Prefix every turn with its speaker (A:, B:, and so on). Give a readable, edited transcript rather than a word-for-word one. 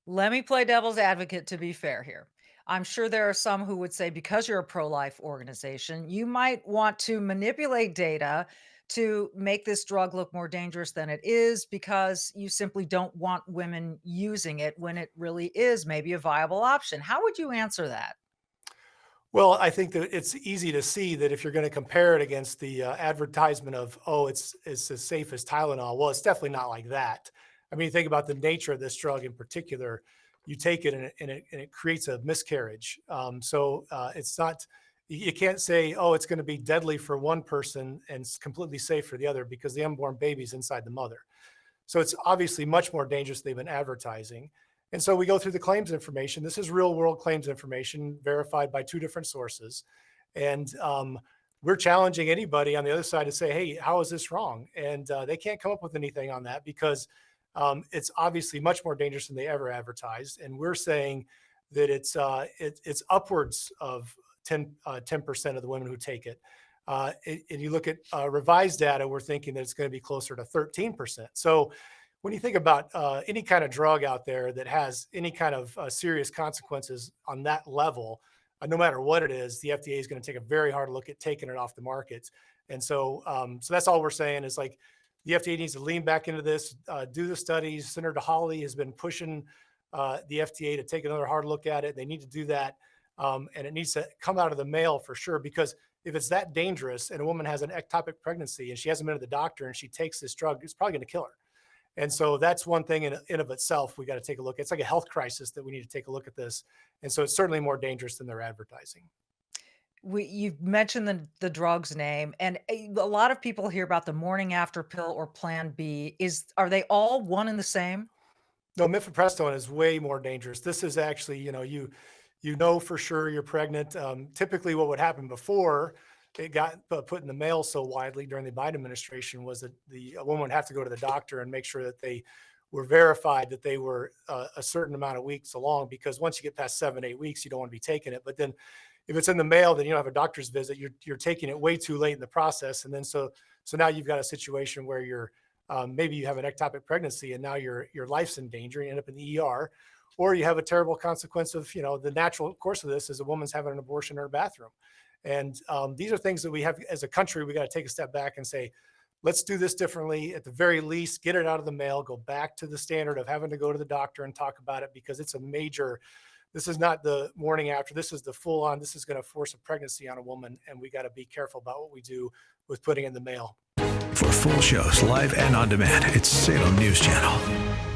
A: Let me play devil's advocate to be fair here. I'm sure there are some who would say because you're a pro life organization, you might want to manipulate data to make this drug look more dangerous than it is because you simply don't want women using it when it really is maybe a viable option. How would you answer that?
B: Well, I think that it's easy to see that if you're going to compare it against the advertisement of, oh, it's as safe as Tylenol. Well, it's definitely not like that. I mean, think about the nature of this drug in particular. You take it and it creates a miscarriage. It's not. You can't say, oh, it's going to be deadly for one person and completely safe for the other because the unborn baby's inside the mother. So it's obviously much more dangerous than they've been advertising. And so we go through the claims information. This is real world claims information verified by two different sources. And we're challenging anybody on the other side to say, hey, how is this wrong? And they can't come up with anything on that because it's obviously much more dangerous than they ever advertised. And we're saying that it's upwards of 10% of the women who take it. And you look at revised data, we're thinking that it's going to be closer to 13%. So when you think about any kind of drug out there that has any kind of serious consequences on that level, no matter what it is, the FDA is going to take a very hard look at taking it off the market. And so that's all we're saying is like the FDA needs to lean back into this, do the studies. Senator Hawley has been pushing the FDA to take another hard look at it. They need to do that. And it needs to come out of the mail for sure, because if it's that dangerous and a woman has an ectopic pregnancy and she hasn't been to the doctor and she takes this drug, it's probably going to kill her. And so that's one thing in of itself we got to take a look. It's like a health crisis that we need to take a look at this. And so it's certainly more dangerous than they're advertising.
A: You've mentioned the drug's name, and a lot of people hear about the morning after pill or Plan B. Are they all one and the same?
B: No, mifepristone is way more dangerous. This is actually, you know for sure you're pregnant. Typically, what would happen before it got put in the mail so widely during the Biden administration was that a woman would have to go to the doctor and make sure that they were verified that they were a certain amount of weeks along. Because once you get past 7, 8 weeks, you don't want to be taking it. But then, if it's in the mail, then you don't have a doctor's visit. You're taking it way too late in the process, and then so now you've got a situation where maybe you have an ectopic pregnancy and now your life's in danger. You end up in the ER, or you have a terrible consequence of the natural course of this is a woman's having an abortion in her bathroom. And these are things that we have as a country. We got to take a step back and say, let's do this differently. At the very least, get it out of the mail. Go back to the standard of having to go to the doctor and talk about it, because it's a major. This is not the morning after. This is the full on. This is going to force a pregnancy on a woman, and we got to be careful about what we do with putting in the mail.
C: For full shows, live and on demand, it's Salem News Channel.